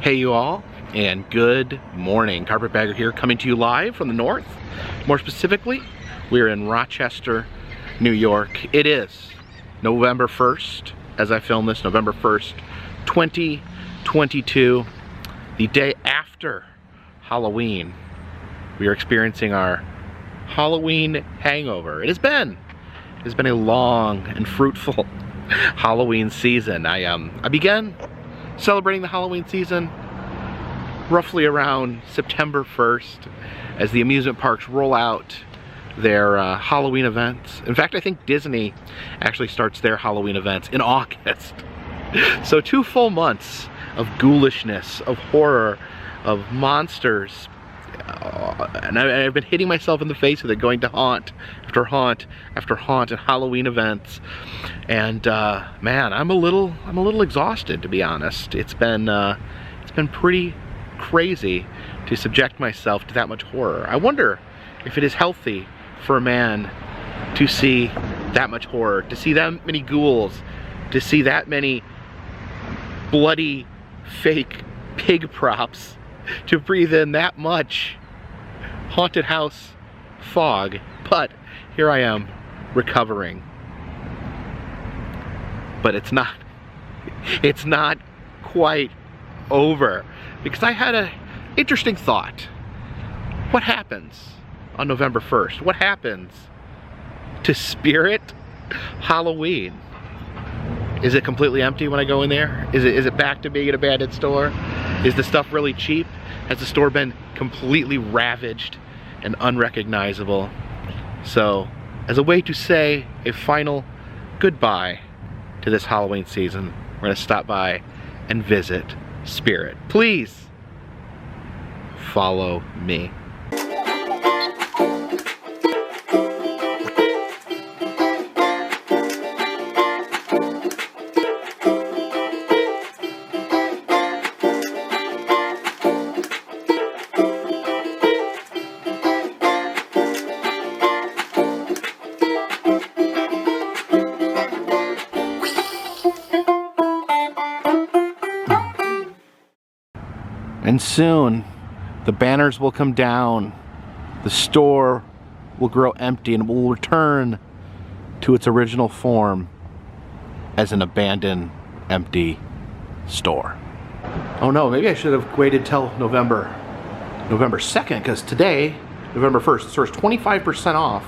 Hey you all, and good morning. Carpetbagger here, coming to you live from the north. More specifically, we're in Rochester, New York. It is November 1st, as I film this, November 1st, 2022, the day after Halloween. We are experiencing our Halloween hangover. It has been a long and fruitful Halloween season. I began celebrating the Halloween season roughly around September 1st as the amusement parks roll out their Halloween events. In fact, I think Disney actually starts their Halloween events in August. So 2 full months of ghoulishness, of horror, of monsters. And I've been hitting myself in the face with it, going to haunt after haunt after haunt and Halloween events. And man, I'm a little exhausted, to be honest. It's been pretty crazy to subject myself to that much horror. I wonder if it is healthy for a man to see that much horror, to see that many ghouls, to see that many bloody fake pig props, to breathe in that much haunted house fog. But here I am, recovering. But it's not quite over, because I had an interesting thought. What happens on November 1st? What happens to Spirit Halloween? Is it completely empty when I go in there? Is it back to being an abandoned store? Is the stuff really cheap? Has the store been completely ravaged and unrecognizable? So, as a way to say a final goodbye to this Halloween season, we're gonna stop by and visit Spirit. Please follow me. And soon, the banners will come down, the store will grow empty, and will return to its original form as an abandoned, empty store. Oh no, maybe I should have waited till November 2nd, because today, November 1st, the store is 25% off,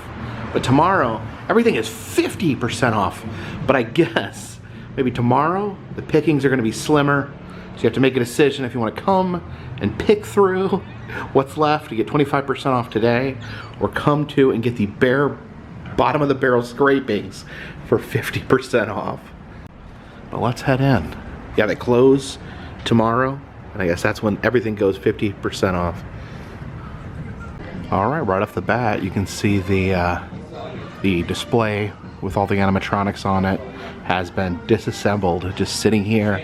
but tomorrow, everything is 50% off. But I guess, maybe tomorrow, the pickings are gonna be slimmer. So you have to make a decision if you want to come and pick through what's left to get 25% off today, or come to and get the bare bottom of the barrel scrapings for 50% off. But let's head in. Yeah, they close tomorrow, and I guess that's when everything goes 50% off. All right off the bat, you can see the display with all the animatronics on it has been disassembled, just sitting here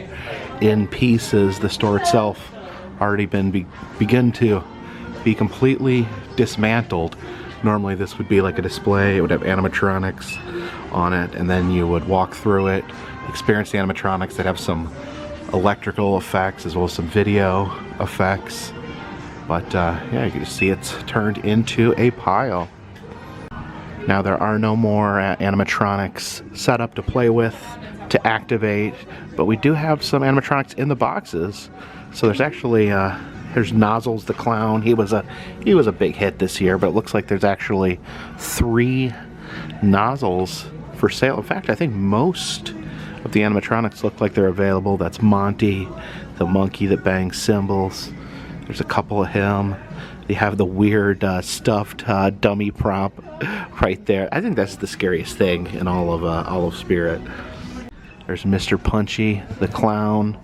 in pieces. The store itself already been begun to be completely dismantled. Normally this would be like a display, it would have animatronics on it, and then you would walk through it, experience the animatronics that have some electrical effects as well as some video effects. But yeah, you can just see it's turned into a pile. Now there are no more animatronics set up to play with, to activate, but we do have some animatronics in the boxes. So there's actually there's Nozzles the Clown. He was a big hit this year, but it looks like there's actually 3 Nozzles for sale. In fact, I think most of the animatronics look like they're available. That's Monty, the monkey that bangs cymbals. There's a couple of him. They have the weird stuffed dummy prop right there. I think that's the scariest thing in all of Spirit. There's Mr. Punchy, the clown.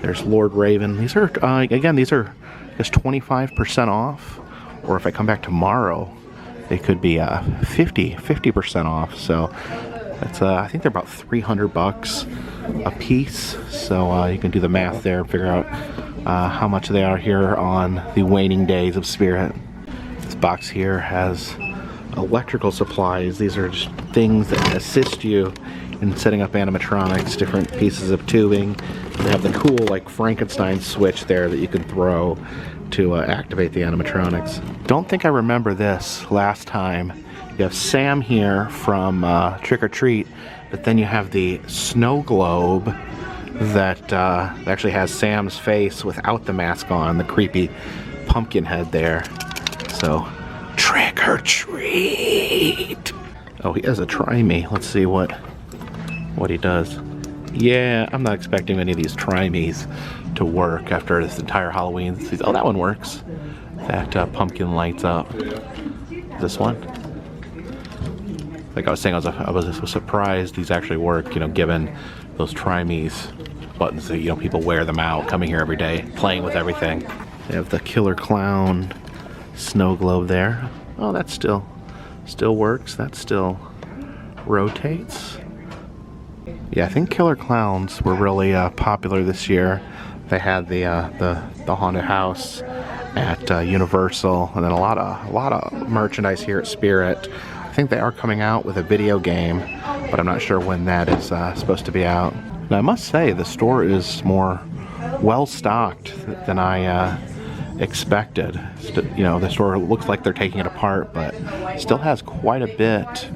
There's Lord Raven. These are again, these are just 25% off. Or if I come back tomorrow, they could be 50% off. So that's I think they're about $300 a piece. So you can do the math there and figure out how much they are here on the waning days of Spirit. This box here has electrical supplies. These are just things that assist you in setting up animatronics, different pieces of tubing. They have the cool like Frankenstein switch there that you can throw to activate the animatronics. Don't think I remember this last time. You have Sam here from Trick or Treat, but then you have the snow globe that actually has Sam's face without the mask on, the creepy pumpkin head there. So, trick or treat! Oh, he has a try me. Let's see what he does. Yeah, I'm not expecting any of these try me's to work after this entire Halloween season. Oh, that one works. That pumpkin lights up. This one? Like I was saying, I was surprised these actually work, you know, given those try me's buttons that, you know, people wear them out, coming here every day, playing with everything. They have the killer clown snow globe there. Oh, that still works. That still rotates. Yeah, I think killer clowns were really popular this year. They had the haunted house at Universal, and then a lot of merchandise here at Spirit. I think they are coming out with a video game, but I'm not sure when that is supposed to be out. Now I must say the store is more well stocked than I expected. You know, the store looks like they're taking it apart, but still has quite a bit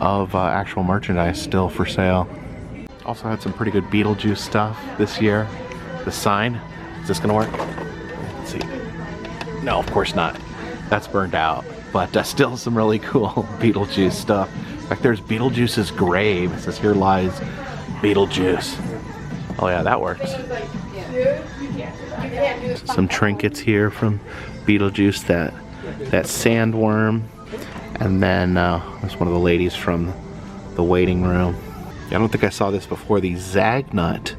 of actual merchandise still for sale. Also had some pretty good Beetlejuice stuff this year. The sign, is this gonna work? Let's see. No, of course not. That's burned out. But still some really cool Beetlejuice stuff. In fact, there's Beetlejuice's grave. It says, "Here lies Beetlejuice." Oh yeah, that works. Some trinkets here from Beetlejuice, that sandworm, and then there's one of the ladies from the waiting room. I don't think I saw this before. The Zagnut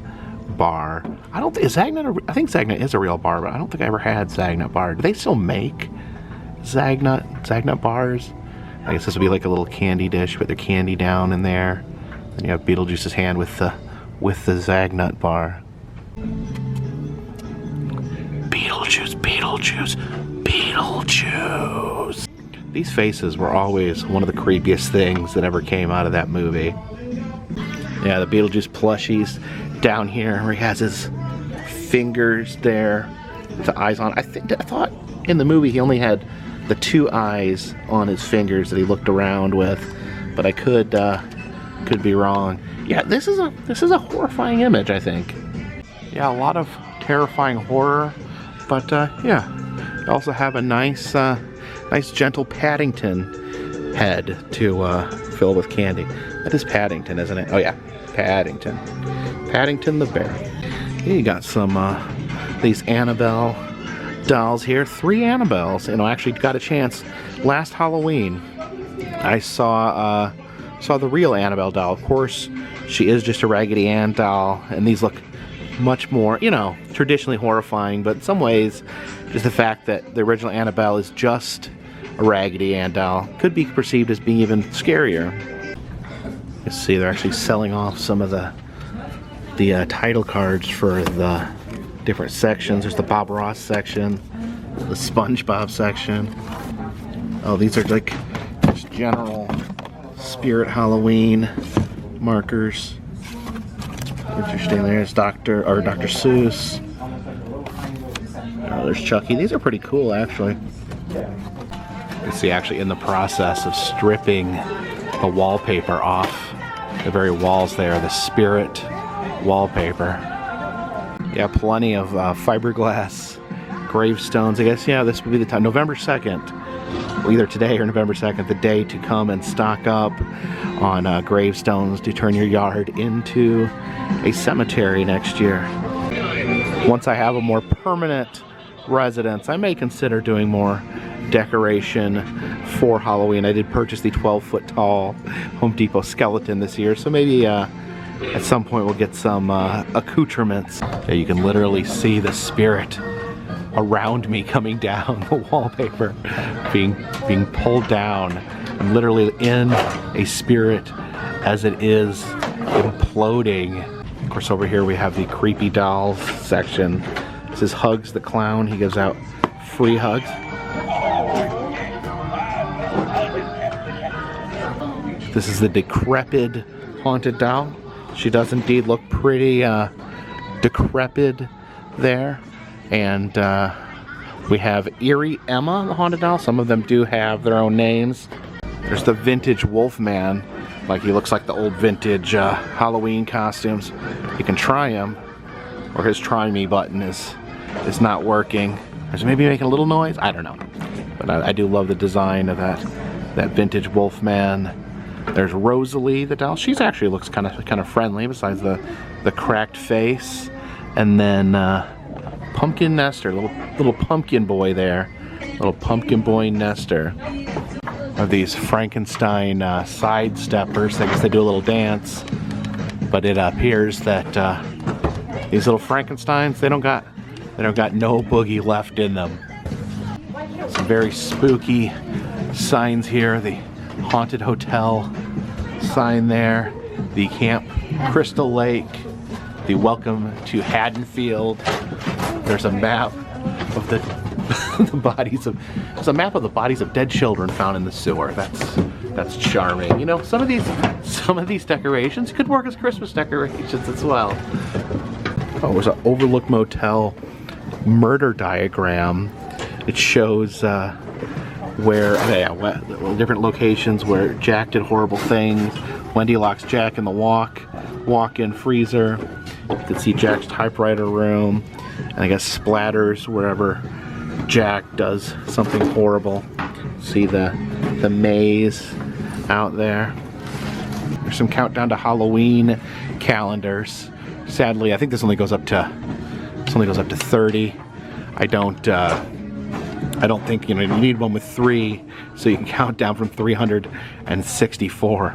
bar. I think Zagnut is a real bar, but I don't think I ever had Zagnut bar. Do they still make Zagnut bars? I guess this would be like a little candy dish, but the candy down in there. Then you have Beetlejuice's hand with the Zagnut bar. Beetlejuice, Beetlejuice, Beetlejuice. These faces were always one of the creepiest things that ever came out of that movie. Yeah, the Beetlejuice plushies down here where he has his fingers there with the eyes on. I thought in the movie he only had the 2 eyes on his fingers that he looked around with, but I could be wrong. Yeah, this is a horrifying image, I think. Yeah, a lot of terrifying horror, but yeah, you also have a nice gentle Paddington head to fill with candy. That is Paddington, isn't it? Oh yeah, Paddington. Paddington the bear. You got some these Annabelle dolls here. 3 Annabelles. You know, I actually got a chance last Halloween. I saw the real Annabelle doll. Of course, she is just a Raggedy Ann doll, and these look much more, you know, traditionally horrifying, but in some ways, just the fact that the original Annabelle is just a Raggedy Ann doll could be perceived as being even scarier. You see, they're actually selling off some of the title cards for the different sections. There's the Bob Ross section, the SpongeBob section. Oh, these are like just general Spirit Halloween markers. Interesting. There's Dr. Seuss. Oh, there's Chucky. These are pretty cool, actually. You see, actually in the process of stripping the wallpaper off the very walls there, the Spirit wallpaper. Yeah, plenty of fiberglass gravestones. I guess, yeah, this would be the time. November 2nd. Well, either today or November 2nd, the day to come and stock up on gravestones to turn your yard into a cemetery next year. Once I have a more permanent residence, I may consider doing more decoration for Halloween. I did purchase the 12-foot tall Home Depot skeleton this year, so maybe at some point we'll get some accoutrements. Yeah, you can literally see the Spirit around me coming down the wallpaper, being pulled down. I'm literally in a Spirit as it is imploding. Of course, over here we have the creepy dolls section. This is Hugs the Clown. He gives out free hugs. This is the decrepit haunted doll. She does indeed look pretty decrepit there. And we have Eerie Emma, the haunted doll. Some of them do have their own names. There's the vintage Wolfman. Like, he looks like the old vintage Halloween costumes. You can try him, or his try me button is not working. Is it maybe making a little noise? I don't know. But I do love the design of that vintage Wolfman. There's Rosalie, the doll. She's actually looks kind of friendly, besides the cracked face. And then Pumpkin Nestor, little pumpkin boy there, little pumpkin boy Nestor. Of these Frankenstein sidesteppers. I guess they do a little dance, but it appears that these little Frankensteins, they don't got no boogie left in them. Some very spooky signs here. The Haunted Hotel sign there, the Camp Crystal Lake, the Welcome to Haddonfield. There's a map of the bodies of. There's a map of the bodies of dead children found in the sewer. That's charming. You know, some of these decorations could work as Christmas decorations as well. Oh, there's an Overlook Motel murder diagram. It shows different locations where Jack did horrible things. Wendy locks Jack in the walk-in freezer. You can see Jack's typewriter room, and I guess splatters wherever Jack does something horrible. See the maze out there. There's some countdown to Halloween calendars. Sadly, I think this only goes up to 30. I don't think, you know, you need one with 3 so you can count down from 364.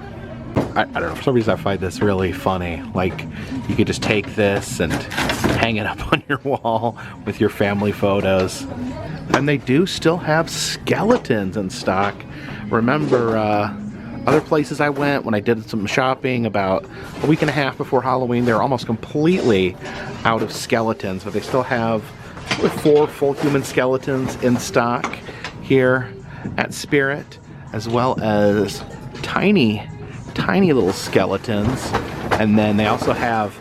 I don't know, for some reason I find this really funny. Like, you could just take this and hang it up on your wall with your family photos. And they do still have skeletons in stock. Remember, other places I went when I did some shopping about a week and a half before Halloween, they're almost completely out of skeletons, but they still have 4 full human skeletons in stock here at Spirit, as well as tiny little skeletons. And then they also have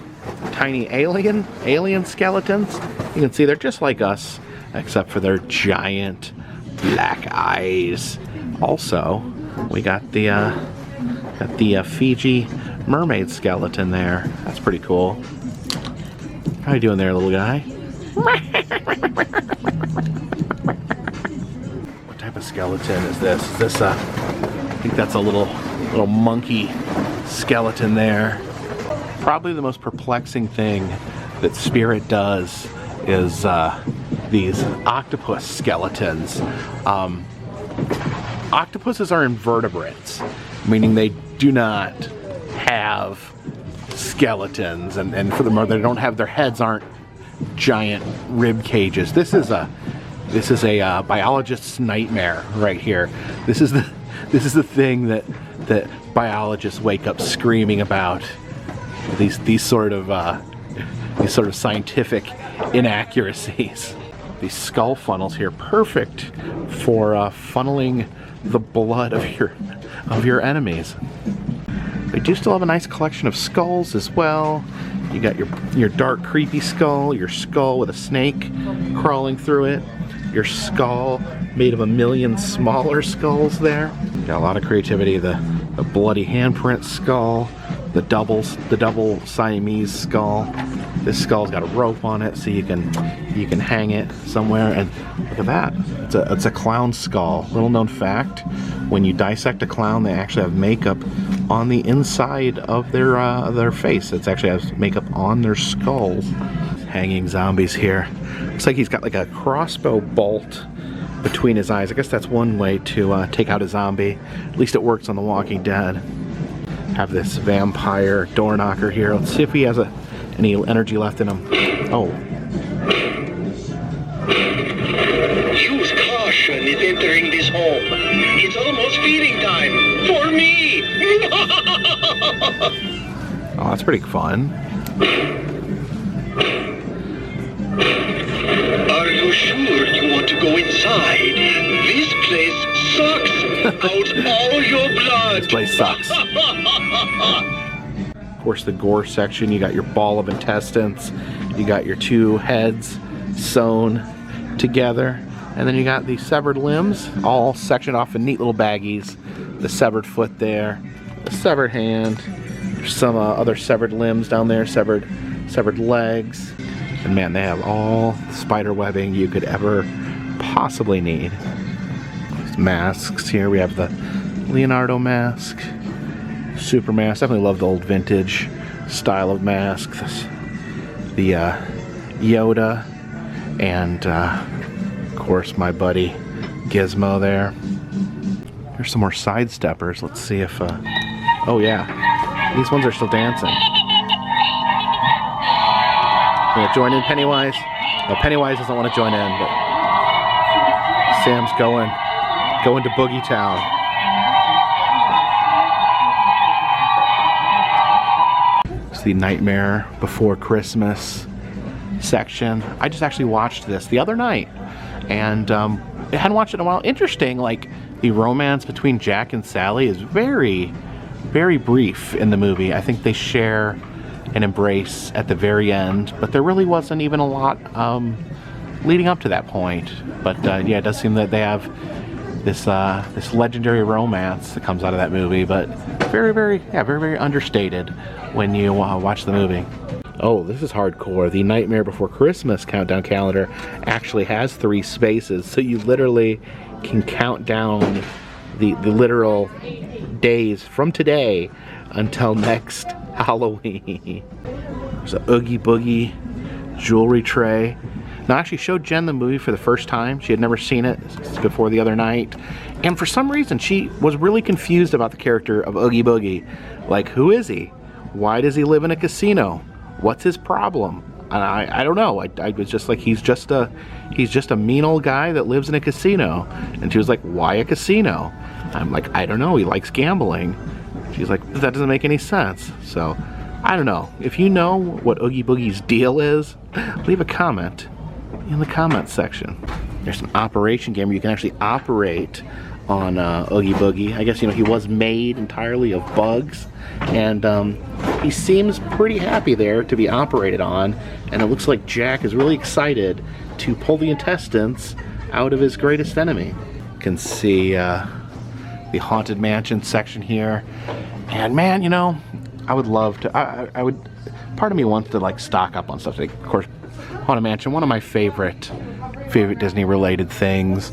tiny alien skeletons. You can see they're just like us, except for their giant black eyes. Also, we got the Fiji mermaid skeleton there. That's pretty cool. How you doing there, little guy? What type of skeleton is this? Is this I think that's a little monkey skeleton there. Probably the most perplexing thing that Spirit does is these octopus skeletons. Octopuses are invertebrates, meaning they do not have skeletons, and for the most, they don't have, their heads aren't giant rib cages. This is a biologist's nightmare right here. This is the thing that biologists wake up screaming about. These sort of scientific inaccuracies. These skull funnels here, perfect for funneling the blood of your enemies. They do still have a nice collection of skulls as well. You got your dark, creepy skull, your skull with a snake crawling through it, your skull made of a million smaller skulls there. Got a lot of creativity. The bloody handprint skull, the double Siamese skull. This skull's got a rope on it, so you can hang it somewhere. And look at that! It's a clown skull. Little known fact: when you dissect a clown, they actually have makeup on the inside of their face. It actually has makeup on their skulls. Hanging zombies here. Looks like he's got like a crossbow bolt between his eyes. I guess that's one way to take out a zombie. At least it works on The Walking Dead. Have this vampire door knocker here. Let's see if he has any energy left in him. Oh. Use caution if entering this home. It's almost feeding time for me. Oh, that's pretty fun. Are you sure you want to go inside? This place sucks out all your blood. This place sucks. Of course, the gore section, you got your ball of intestines, you got your two heads sewn together, and then you got the severed limbs all sectioned off in neat little baggies. The severed foot there, the severed hand, there's some other severed limbs down there, severed legs, and man, they have all the spider webbing you could ever possibly need. These masks here, we have the Leonardo mask, super mask. Definitely love the old vintage style of mask. The Yoda, and of course my buddy Gizmo there. Here's some more sidesteppers. Let's see if oh yeah, these ones are still dancing. You wanna join in, Pennywise? No, Pennywise doesn't want to join in, but Sam's going to Boogie Town. It's the Nightmare Before Christmas section. I just actually watched this the other night, and I hadn't watched it in a while. Interesting, like the romance between Jack and Sally is very, very brief in the movie. I think they share an embrace at the very end, but there really wasn't even a lot leading up to that point. But yeah, it does seem that they have this this legendary romance that comes out of that movie, but very, very understated when you watch the movie. Oh, this is hardcore. The Nightmare Before Christmas countdown calendar actually has 3 spaces, so you literally can count down the literal days from today until next Halloween. There's a Oogie Boogie jewelry tray. Now, I actually showed Jen the movie for the first time. She had never seen it before the other night, and for some reason she was really confused about the character of Oogie Boogie. Like, who is he? Why does he live in a casino? What's his problem? And I don't know. I was just like, he's just a mean old guy that lives in a casino. And she was like, why a casino? I'm like, I don't know. He likes gambling. She's like, that doesn't make any sense. So I don't know. If you know what Oogie Boogie's deal is, leave a comment in the comments section. There's an operation game where you can actually operate on Oogie Boogie. I guess, you know, he was made entirely of bugs, and he seems pretty happy there to be operated on, and it looks like Jack is really excited to pull the intestines out of his greatest enemy. You can see the Haunted Mansion section here, and man, you know, I would love to, I would, part of me wants to like stock up on stuff. Like, of course, Haunted Mansion, one of my favorite Disney related things.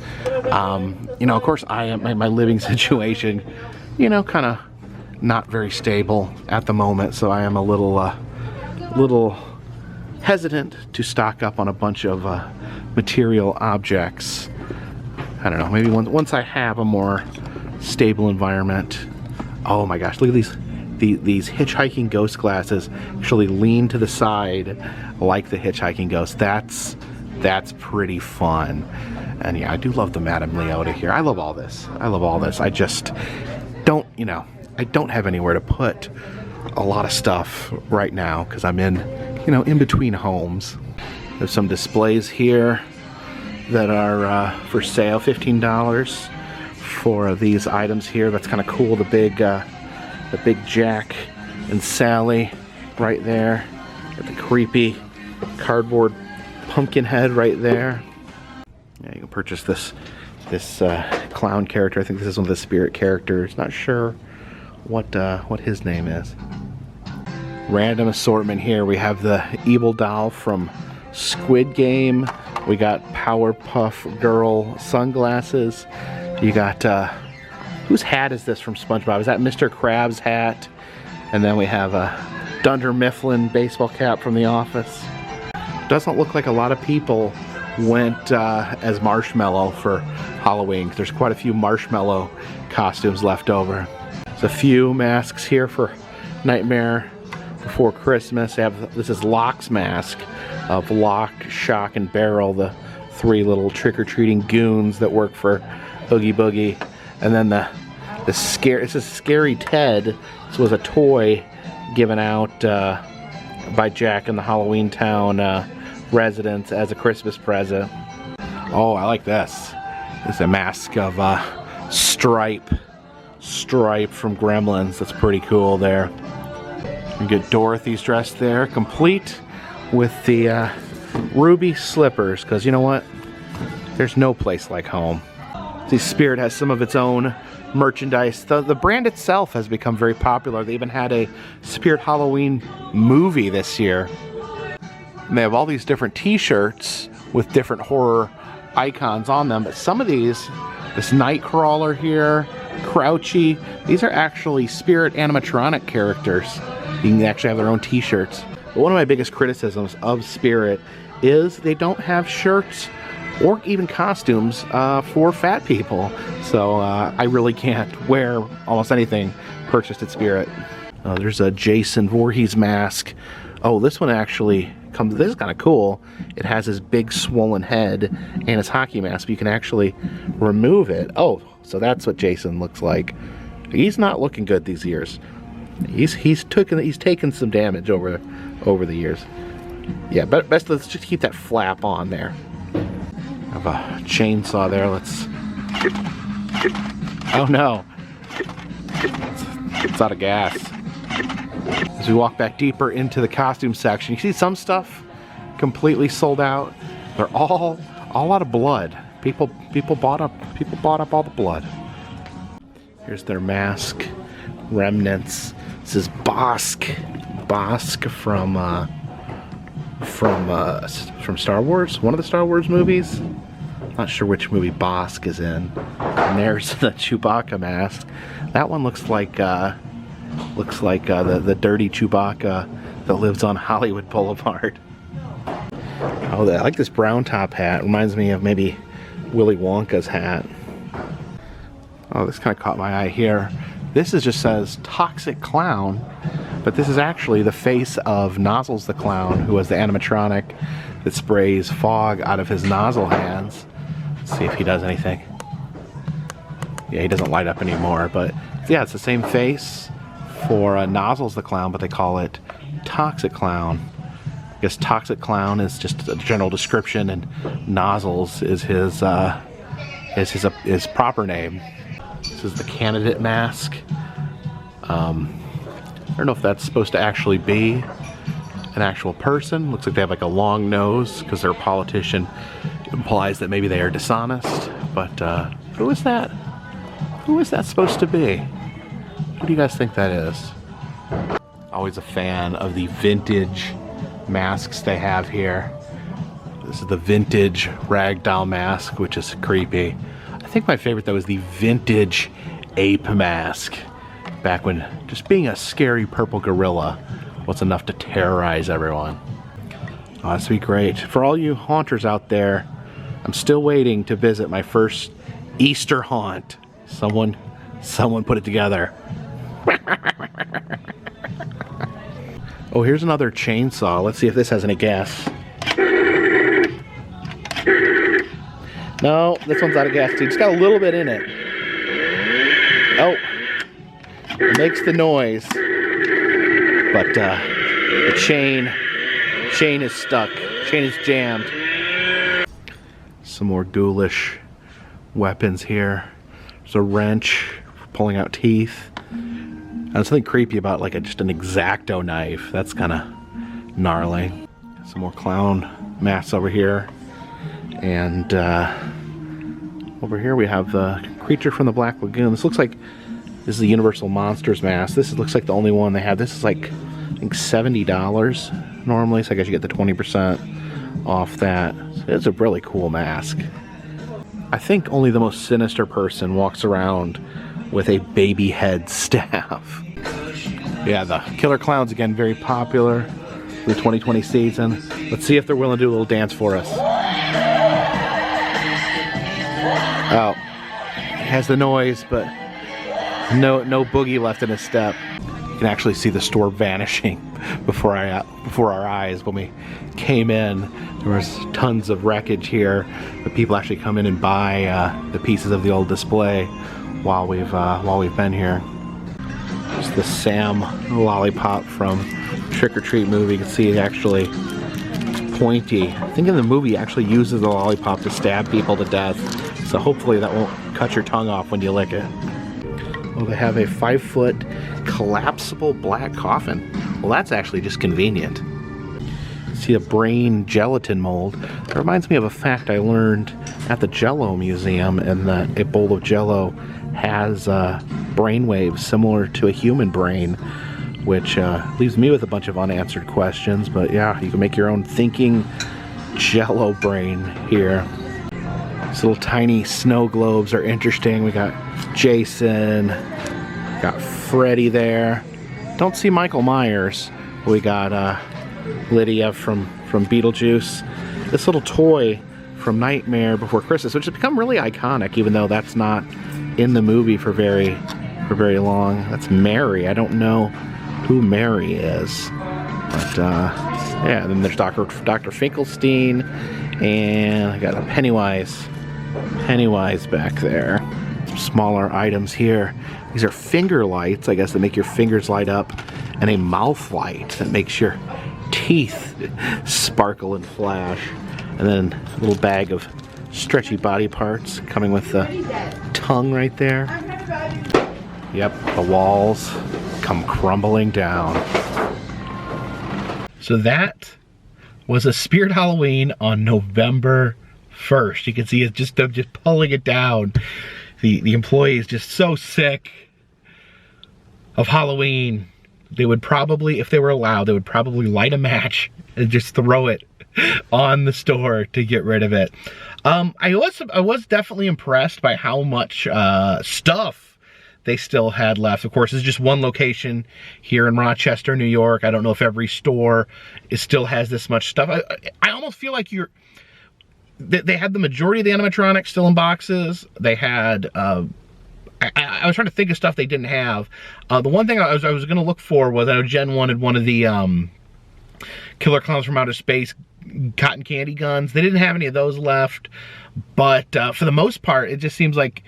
You know, of course, my living situation, you know, kind of not very stable at the moment, so I am a little hesitant to stock up on a bunch of material objects. I don't know, maybe once I have a more stable environment. Oh my gosh, look at these hitchhiking ghost glasses actually lean to the side like the hitchhiking ghost. That's pretty fun. And yeah, I do love the Madame Leota here. I love all this. I just don't, you know, I don't have anywhere to put a lot of stuff right now because I'm in, you know, in between homes. There's some displays here that are for sale, $15 for these items here. That's kind of cool. The big Jack and Sally right there. Got the creepy cardboard pumpkin head right there. Yeah, you can purchase this clown character. I think this is one of the spirit characters. Not sure what his name is. Random assortment here. We have the evil doll from Squid Game. We got Powerpuff Girl sunglasses. You got whose hat is this from SpongeBob? Is that Mr. Krabs' hat? And then we have a Dunder Mifflin baseball cap from The Office. Doesn't look like a lot of people went as Marshmallow for Halloween. There's quite a few Marshmallow costumes left over. There's a few masks here for Nightmare Before Christmas. This is Locke's mask of Locke, Shock, and Barrel, the 3 little trick-or-treating goons that work for Oogie Boogie. And then this is Scary Ted. This was a toy given out by Jack and the Halloween Town residents as a Christmas present. Oh, I like this. It's a mask of Stripe from Gremlins. That's pretty cool there. You get Dorothy's dressed there, complete with the ruby slippers, because you know what? There's no place like home. See, Spirit has some of its own merchandise. The brand itself has become very popular. They even had a Spirit Halloween movie this year. And they have all these different t-shirts with different horror icons on them, but some of these, this Nightcrawler here, Crouchy, these are actually Spirit animatronic characters. You can actually have their own t-shirts. But one of my biggest criticisms of Spirit is they don't have shirts or even costumes for fat people. So I really can't wear almost anything purchased at Spirit. There's a Jason Voorhees mask. Oh, this one actually comes, this is kind of cool. It has his big swollen head and his hockey mask, but you can actually remove it. Oh, so that's what Jason looks like. He's not looking good these years. He's taken some damage over the years. Yeah, but best let's just keep that flap on there. I have a chainsaw there. Let's. Oh no! It's out of gas. As we walk back deeper into the costume section, you see some stuff completely sold out. They're all out of blood. People bought up all the blood. Here's their mask remnants. This is Bosk from Star Wars, one of the Star Wars movies. Not sure which movie Bosk is in. And there's the Chewbacca mask. That one looks like the dirty Chewbacca that lives on Hollywood Boulevard. Oh, I like this brown top hat. Reminds me of maybe Willy Wonka's hat. Oh, this kind of caught my eye here. This just says Toxic Clown, but this is actually the face of Nozzles the Clown, who was the animatronic that sprays fog out of his nozzle hands. Let's see if he does anything. Yeah, he doesn't light up anymore, but yeah, it's the same face for Nozzles the Clown, but they call it Toxic Clown. I guess Toxic Clown is just a general description, and Nozzles is his proper name. This is the candidate mask. I don't know if that's supposed to actually be an actual person. Looks like they have like a long nose because they're a politician. It implies that maybe they are dishonest. But who is that? Who is that supposed to be? Who do you guys think that is? Always a fan of the vintage masks they have here. This is the vintage ragdoll mask, which is creepy. I think my favorite though is the vintage ape mask. Back when just being a scary purple gorilla was enough to terrorize everyone. Oh, that's be great. For all you haunters out there, I'm still waiting to visit my first Easter haunt. Someone put it together. Oh, here's another chainsaw. Let's see if this has any gas. No, this one's out of gas too. It's got a little bit in it. Oh, it makes the noise, but the chain is stuck. Chain is jammed. Some more ghoulish weapons here. There's a wrench for pulling out teeth. And something creepy about like just an X-Acto knife. That's kind of gnarly. Some more clown masks over here. And over here we have the creature from the Black Lagoon. This looks like this is the Universal Monsters mask. This looks like the only one they have. This is like, I think $70 normally, so I guess you get the 20% off that. So it's a really cool mask. I think only the most sinister person walks around with a baby head staff. Yeah, the Killer Clowns again, very popular for the 2020 season. Let's see if they're willing to do a little dance for us. Oh, it has the noise, but no boogie left in his step. You can actually see the store vanishing before our eyes. When we came in, there was tons of wreckage here, but people actually come in and buy the pieces of the old display while we've been here. There's the Sam lollipop from Trick or Treat movie. You can see it actually pointy. I think in the movie it actually uses the lollipop to stab people to death. So hopefully that won't cut your tongue off when you lick it. Well, they have a 5-foot collapsible black coffin. Well, that's actually just convenient. See a brain gelatin mold. It reminds me of a fact I learned at the Jello Museum, in that a bowl of Jello has brain waves similar to a human brain, which leaves me with a bunch of unanswered questions. But yeah, you can make your own thinking Jello brain here. These little tiny snow globes are interesting. We got Jason, got Freddy there. Don't see Michael Myers. We got Lydia from Beetlejuice. This little toy from Nightmare Before Christmas, which has become really iconic, even though that's not in the movie for very long. That's Mary. I don't know who Mary is, but yeah. Then there's Dr. Finkelstein, and I got a Pennywise back there. Some smaller items here. These are finger lights, I guess, that make your fingers light up, and a mouth light that makes your teeth sparkle and flash. And then a little bag of stretchy body parts coming with the tongue right there. Yep, the walls come crumbling down. So that was a Spirit Halloween on November 1st. You can see it's just pulling it down. The employee is just so sick of Halloween. They would probably, if they were allowed, they would probably light a match and just throw it on the store to get rid of it. I was definitely impressed by how much stuff they still had left. Of course, it's just one location here in Rochester, New York. I don't know if every store still has this much stuff. I almost feel like they had the majority of the animatronics still in boxes. They had I was trying to think of stuff they didn't have. The one thing I was going to look for was, I know Jen wanted one of the Killer Clowns from Outer Space cotton candy guns. They didn't have any of those left, but for the most part, it just seems like,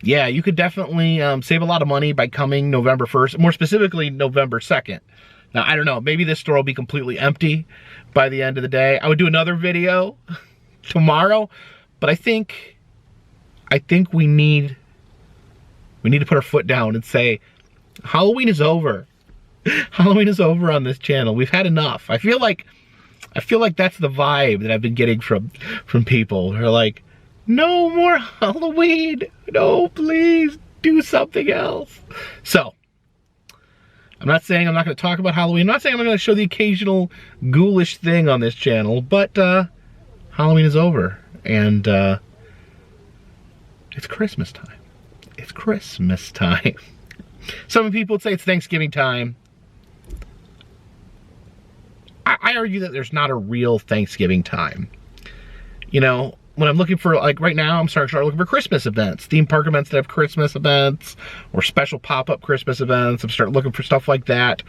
yeah, you could definitely save a lot of money by coming November 1st, more specifically November 2nd. Now, I don't know, maybe this store will be completely empty by the end of the day. I would do another video tomorrow, but I think we need to put our foot down and say, Halloween is over. Halloween is over on this channel. We've had enough. I feel like that's the vibe that I've been getting from people. They're like, no more Halloween. No, please do something else. So, I'm not saying I'm not going to talk about Halloween. I'm not saying I'm going to show the occasional ghoulish thing on this channel, but Halloween is over, and it's Christmas time. It's Christmas time. Some people would say it's Thanksgiving time. I argue that there's not a real Thanksgiving time. You know, when I'm looking for, like right now, I'm starting to start looking for Christmas events, theme park events that have Christmas events, or special pop-up Christmas events. I'm starting looking for stuff like that.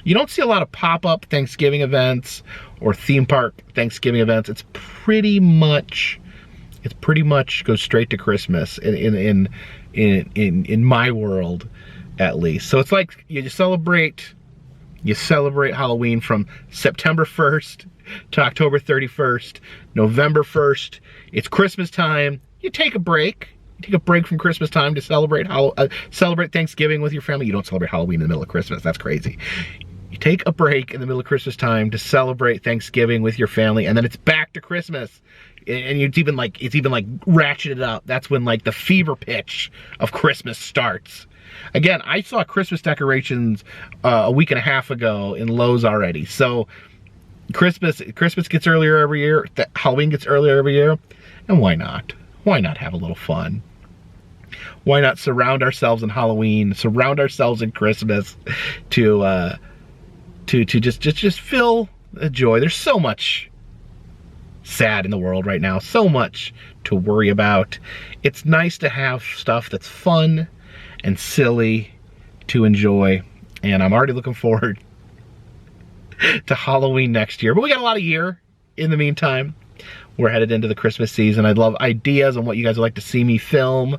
You don't see a lot of pop-up Thanksgiving events or theme park Thanksgiving events. It's pretty much goes straight to Christmas in my world, at least. So it's like you celebrate Halloween from September 1st to October 31st, November 1st. It's Christmas time. You take a break. You take a break from Christmas time to celebrate Thanksgiving with your family. You don't celebrate Halloween in the middle of Christmas. That's crazy. You take a break in the middle of Christmas time to celebrate Thanksgiving with your family, and then it's back to Christmas. And it's even like ratcheted up. That's when like the fever pitch of Christmas starts. Again, I saw Christmas decorations a week and a half ago in Lowe's already. So Christmas gets earlier every year. Halloween gets earlier every year. And why not? Why not have a little fun? Why not surround ourselves in Halloween, surround ourselves in Christmas to just feel the joy. There's so much sad in the world right now, so much to worry about. It's nice to have stuff that's fun and silly to enjoy, and I'm already looking forward to Halloween next year. But we got a lot of year in the meantime. We're headed into the Christmas season. I'd love ideas on what you guys would like to see me film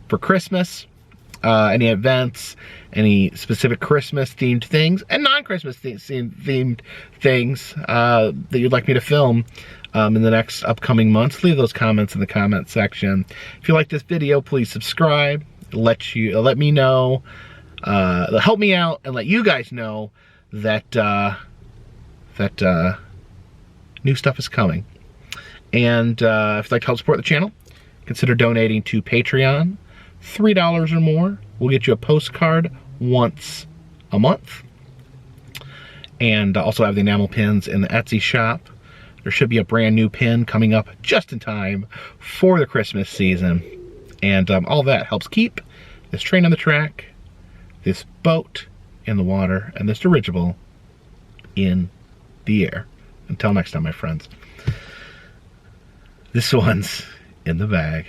for Christmas. Any events, any specific Christmas themed things, and non-Christmas themed things that you'd like me to film in the next upcoming months. Leave those comments in the comment section. If you like this video, please subscribe. Let me know, help me out, and let you guys know that new stuff is coming. And if you'd like to help support the channel, consider donating to Patreon. $3 or more will get you a postcard once a month. And also have the enamel pins in the Etsy shop. There should be a brand new pin coming up just in time for the Christmas season. And all that helps keep this train on the track, this boat in the water, and this dirigible in the air. Until next time, my friends. This one's in the bag.